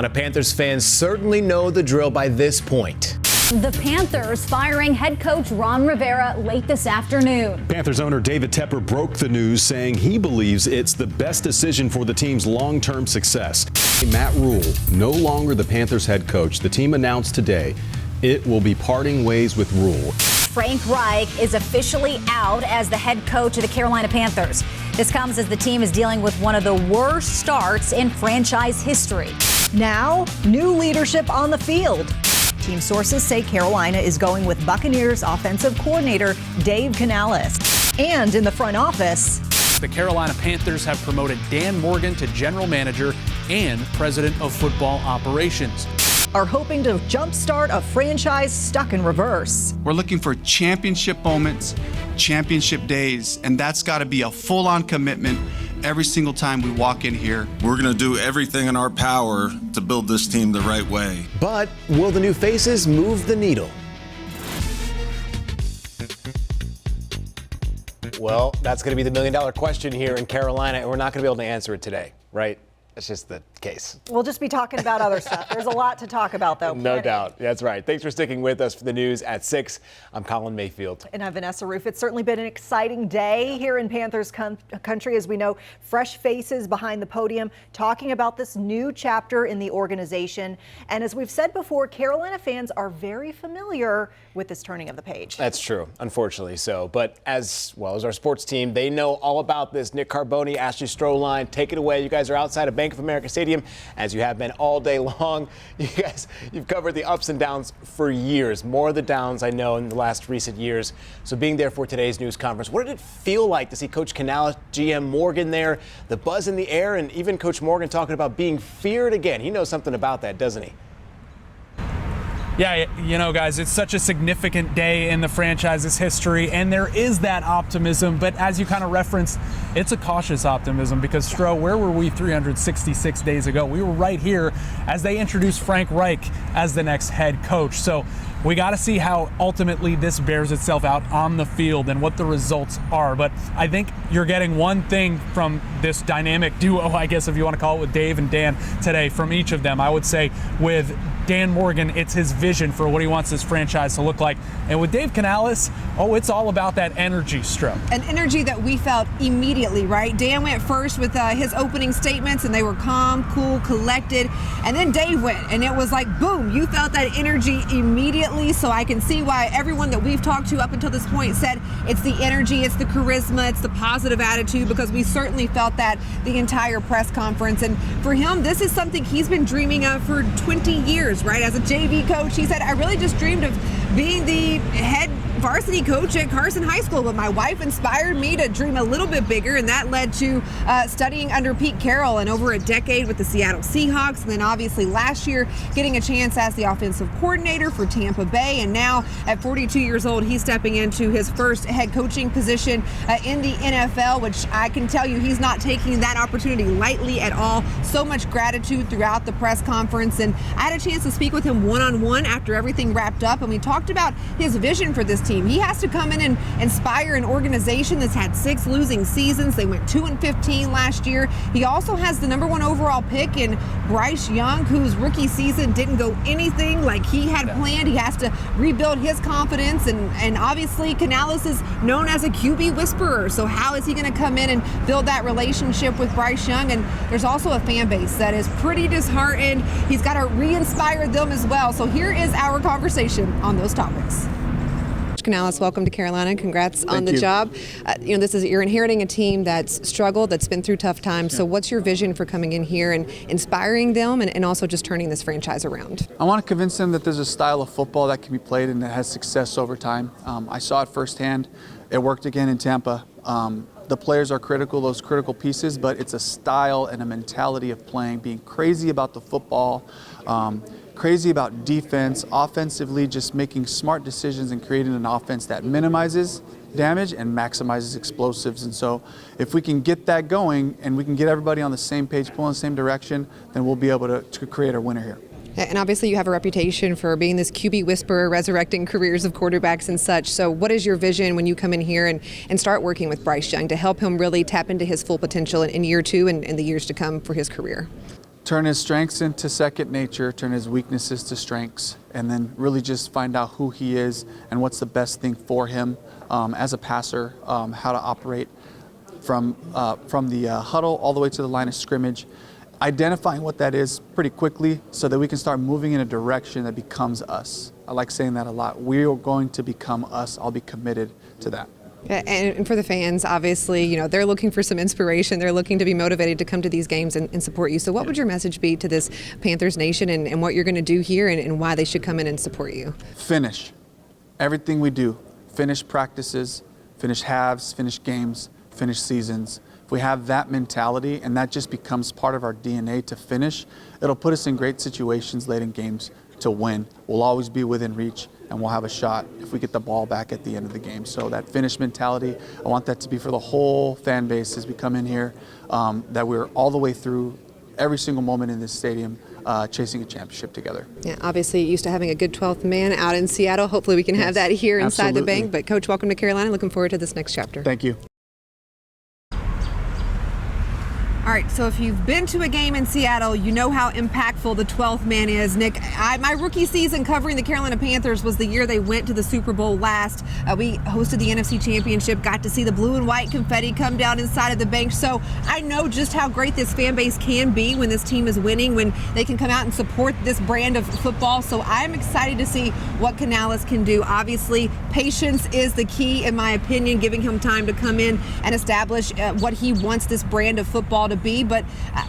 Panthers fans certainly know the drill by this point. The Panthers firing head coach Ron Rivera late this afternoon. Panthers owner David Tepper broke the news, saying he believes it's the best decision for the team's long-term success. Matt Rule, no longer the Panthers head coach. The team announced today it will be parting ways with Rule. Frank Reich is officially out as the head coach of the Carolina Panthers. This comes as the team is dealing with one of the worst starts in franchise history. Now, new leadership on the field. Team sources say Carolina is going with Buccaneers offensive coordinator Dave Canales. And in the front office, the Carolina Panthers have promoted Dan Morgan to general manager and president of football operations. Are hoping to jumpstart a franchise stuck in reverse. We're looking for championship moments, championship days, and that's got to be a full-on commitment every single time we walk in here. We're going to do everything in our power to build this team the right way. But will the new faces move the needle? Well, that's going to be the million-dollar question here in Carolina, and we're not going to be able to answer it today, right? That's just the case. We'll just be talking about other stuff. There's a lot to talk about, though. No doubt. That's right. Thanks for sticking with us for the news at 6. I'm Colin Mayfield. And I'm Vanessa Roof. It's certainly been an exciting day here in Panthers country, as we know, fresh faces behind the podium talking about this new chapter in the organization. And as we've said before, Carolina fans are very familiar with this turning of the page. That's true, unfortunately so. But as well as our sports team, they know all about this. Nick Carboni, Ashley Stroline, take it away. You guys are outside of Bank of America Stadium, as you have been all day long. You've covered the ups and downs for years, more of the downs I know in the last recent years. So being there for today's news conference, what did it feel like to see Coach Canales, GM Morgan there, the buzz in the air, and even Coach Morgan talking about being feared again? He knows something about that, doesn't he? Yeah, you know, guys, it's such a significant day in the franchise's history, and there is that optimism. But as you kind of referenced, it's a cautious optimism because, Stro, where were we 366 days ago? We were right here as they introduced Frank Reich as the next head coach. So we got to see how ultimately this bears itself out on the field and what the results are. But I think you're getting one thing from this dynamic duo, I guess, if you want to call it, with Dave and Dan today from each of them. I would say with Dan Morgan, it's his vision for what he wants this franchise to look like. And with Dave Canales, it's all about that energy, Stro. An energy that we felt immediately, right? Dan went first with his opening statements, and they were calm, cool, collected. And then Dave went, and it was like, boom, you felt that energy immediately. So I can see why everyone that we've talked to up until this point said it's the energy, it's the charisma, it's the positive attitude, because we certainly felt that the entire press conference. And for him, this is something he's been dreaming of for 20 years, right? As a JV coach, he said, I really just dreamed of being the head varsity coach at Carson High School, but my wife inspired me to dream a little bit bigger, and that led to studying under Pete Carroll and over a decade with the Seattle Seahawks, and then obviously last year getting a chance as the offensive coordinator for Tampa Bay, and now at 42 years old, he's stepping into his first head coaching position in the NFL, which I can tell you he's not taking that opportunity lightly at all. So much gratitude throughout the press conference, and I had a chance to speak with him one-on-one after everything wrapped up, and we talked about his vision for this team. He has to come in and inspire an organization that's had 6 losing seasons. They went 2-15 last year. He also has the #1 overall pick in Bryce Young, whose rookie season didn't go anything like he had planned. He has to rebuild his confidence, and obviously Canales is known as a QB whisperer. So how is he going to come in and build that relationship with Bryce Young? And there's also a fan base that is pretty disheartened. He's got to re-inspire them as well. So here is our conversation on those topics. Canales, welcome to Carolina. Congrats on the job. You're inheriting a team that's struggled, that's been through tough times. So what's your vision for coming in here and inspiring them and also just turning this franchise around? I want to convince them that there's a style of football that can be played and that has success over time. I saw it firsthand. It worked again in Tampa. The players are critical, those critical pieces, but it's a style and a mentality of playing, being crazy about the football, crazy about defense, offensively just making smart decisions and creating an offense that minimizes damage and maximizes explosives. And so if we can get that going and we can get everybody on the same page, pulling the same direction, then we'll be able to create a winner here. And obviously you have a reputation for being this QB whisperer, resurrecting careers of quarterbacks and such. So what is your vision when you come in here and start working with Bryce Young to help him really tap into his full potential in year 2 and in the years to come for his career? turn his strengths into second nature, turn his weaknesses to strengths, and then really just find out who he is and what's the best thing for him as a passer, how to operate from the huddle all the way to the line of scrimmage, identifying what that is pretty quickly so that we can start moving in a direction that becomes us. I like saying that a lot. We are going to become us. I'll be committed to that. And for the fans, obviously, you know, they're looking for some inspiration. They're looking to be motivated to come to these games and support you. So what would your message be to this Panthers Nation and what you're going to do here and why they should come in and support you? Finish everything we do. Finish practices, finish halves, finish games, finish seasons. If we have that mentality and that just becomes part of our DNA to finish, it'll put us in great situations late in games to win. We'll always be within reach and we'll have a shot if we get the ball back at the end of the game. So that finish mentality, I want that to be for the whole fan base as we come in here, that we're all the way through every single moment in this stadium chasing a championship together. Yeah, obviously used to having a good 12th man out in Seattle. Hopefully we can have that here inside the bank. But Coach, welcome to Carolina. Looking forward to this next chapter. Thank you. All right, so if you've been to a game in Seattle, you know how impactful the 12th man is. Nick, my rookie season covering the Carolina Panthers was the year they went to the Super Bowl last. We hosted the NFC Championship, got to see the blue and white confetti come down inside of the bench. So I know just how great this fan base can be when this team is winning, when they can come out and support this brand of football. So I'm excited to see what Canales can do. Obviously, patience is the key, in my opinion, giving him time to come in and establish what he wants this brand of football to be, but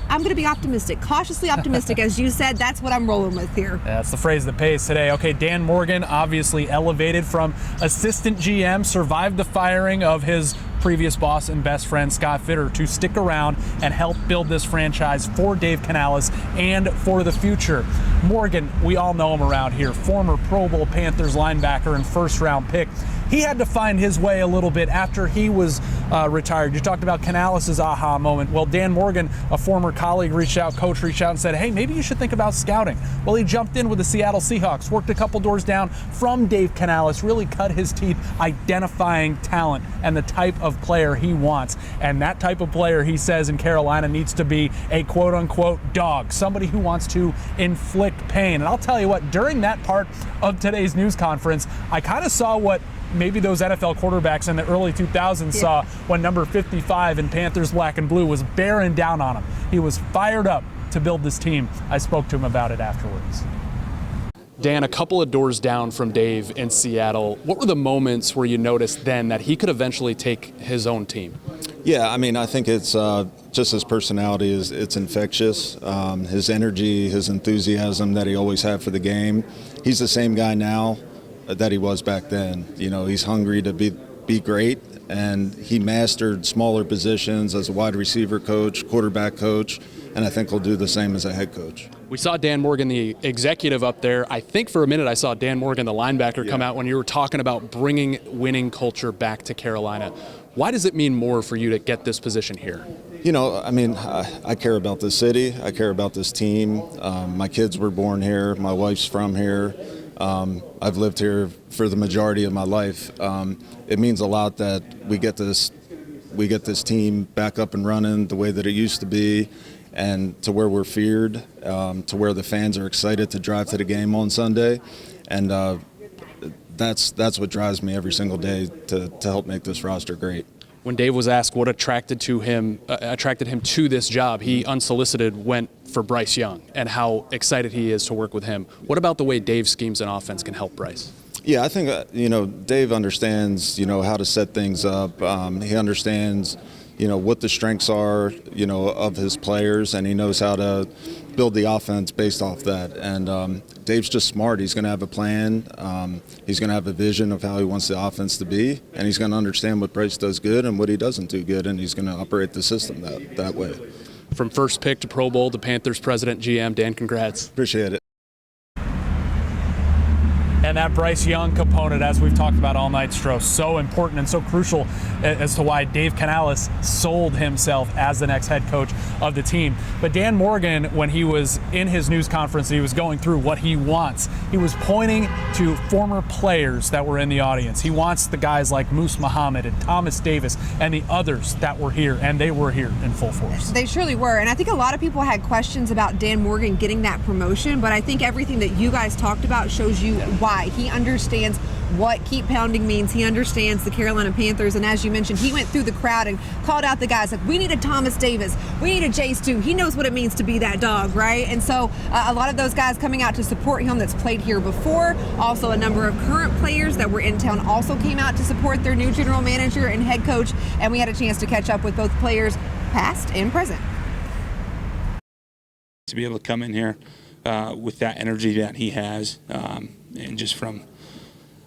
I'm going to be optimistic, cautiously optimistic. As you said, that's what I'm rolling with here. Yeah, that's the phrase that pays today. Okay, Dan Morgan obviously elevated from assistant GM, survived the firing of his previous boss and best friend Scott Fitter to stick around and help build this franchise for Dave Canales and for the future. Morgan, we all know him around here, former Pro Bowl Panthers linebacker and first-round pick. He had to find his way a little bit after he was retired. You talked about Canales' aha moment. Well, Dan Morgan, a former colleague, coach reached out and said, hey, maybe you should think about scouting. Well, he jumped in with the Seattle Seahawks, worked a couple doors down from Dave Canales, really cut his teeth identifying talent and the type of player he wants. And that type of player, he says, in Carolina needs to be a quote-unquote dog, somebody who wants to inflict pain. And I'll tell you what, during that part of today's news conference, I kind of saw what maybe those NFL quarterbacks in the early 2000s saw when number 55 in Panthers black and blue was bearing down on him. He was fired up to build this team. I spoke to him about it afterwards. Dan, a couple of doors down from Dave in Seattle, what were the moments where you noticed then that he could eventually take his own team? Yeah, I mean, I think it's just his personality it's infectious. His energy, his enthusiasm that he always had for the game. He's the same guy now that he was back then. You know, he's hungry to be great, and he mastered smaller positions as a wide receiver coach, quarterback coach, and I think he'll do the same as a head coach. We saw Dan Morgan, the executive, up there. I think for a minute I saw Dan Morgan, the linebacker, come out when you were talking about bringing winning culture back to Carolina. Why does it mean more for you to get this position here? You know, I mean, I care about this city. I care about this team. My kids were born here. My wife's from here. I've lived here for the majority of my life. It means a lot that we get this team back up and running the way that it used to be, and to where we're feared, to where the fans are excited to drive to the game on Sunday, and that's what drives me every single day to help make this roster great. When Dave was asked what attracted him to this job, he unsolicited went for Bryce Young and how excited he is to work with him. What about the way Dave schemes an offense can help Bryce? Yeah, I think Dave understands how to set things up. He understands what the strengths are of his players, and he knows how to build the offense based off that. And Dave's just smart. He's going to have a plan. He's going to have a vision of how he wants the offense to be, and he's going to understand what Bryce does good and what he doesn't do good, and he's going to operate the system that way. From first pick to Pro Bowl to Panthers president GM, Dan, congrats. Appreciate it. And that Bryce Young component, as we've talked about all night, Stroh, so important and so crucial as to why Dave Canales sold himself as the next head coach of the team. But Dan Morgan, when he was in his news conference, he was going through what he wants. He was pointing to former players that were in the audience. He wants the guys like Moose Muhammad and Thomas Davis and the others that were here, and they were here in full force. They surely were. And I think a lot of people had questions about Dan Morgan getting that promotion, but I think everything that you guys talked about shows you why. He understands what keep pounding means. He understands the Carolina Panthers, and as you mentioned, he went through the crowd and called out the guys like, we need a Thomas Davis, we need a Jay Stu. He knows what it means to be that dog, right? And so a lot of those guys coming out to support him that's played here before. Also, a number of current players that were in town also came out to support their new general manager and head coach, and we had a chance to catch up with both players past and present. To be able to come in here with that energy that he has, and just from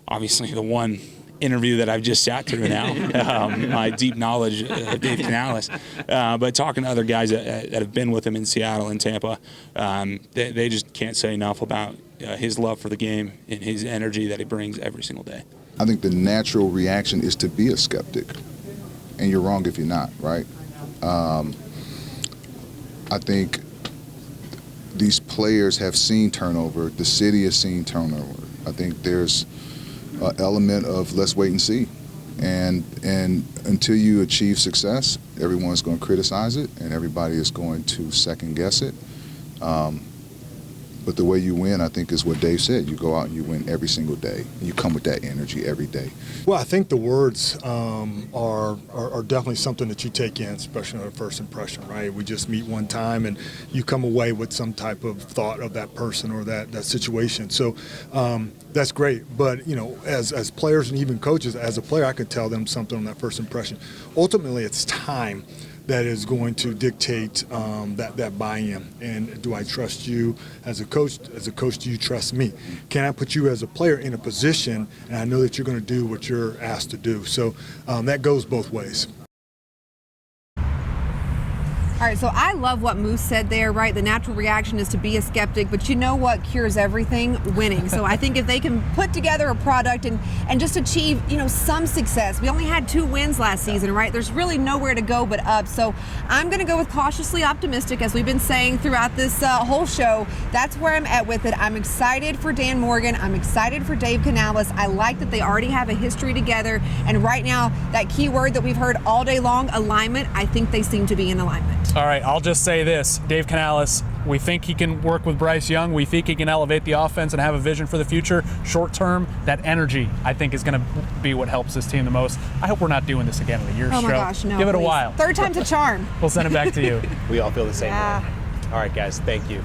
obviously the one interview that I've just sat through now, my deep knowledge of Dave Canales, but talking to other guys that have been with him in Seattle and Tampa, they just can't say enough about his love for the game and his energy that he brings every single day. I think the natural reaction is to be a skeptic, and you're wrong if you're not, right? I think these players have seen turnover. The city has seen turnover. I think there's an element of let's wait and see. And until you achieve success, everyone's going to criticize it, and everybody is going to second guess it. But the way you win, I think, is what Dave said. You go out and you win every single day. You come with that energy every day. Well, I think the words are definitely something that you take in, especially on a first impression, right? We just meet one time, and you come away with some type of thought of that person or that situation. So that's great. But, you know, as players and even coaches, as a player, I could tell them something on that first impression. Ultimately, it's time that is going to dictate that buy-in. And do I trust you as a coach? As a coach, do you trust me? Can I put you as a player in a position, and I know that you're going to do what you're asked to do? So that goes both ways. All right, so I love what Moose said there, right? The natural reaction is to be a skeptic, but you know what cures everything? Winning. So I think if they can put together a product and just achieve, you know, some success. We only had 2 wins last season, right? There's really nowhere to go but up. So I'm going to go with cautiously optimistic, as we've been saying throughout this whole show. That's where I'm at with it. I'm excited for Dan Morgan. I'm excited for Dave Canales. I like that they already have a history together. And right now, that key word that we've heard all day long, alignment, I think they seem to be in alignment. All right, I'll just say this. Dave Canales, we think he can work with Bryce Young. We think he can elevate the offense and have a vision for the future. Short term, that energy, I think, is going to be what helps this team the most. I hope we're not doing this again in a year. Oh, my gosh, no. Give it please. a while. Third time's a charm. We'll send it back to you. We all feel the same Yeah. way. All right, guys, thank you.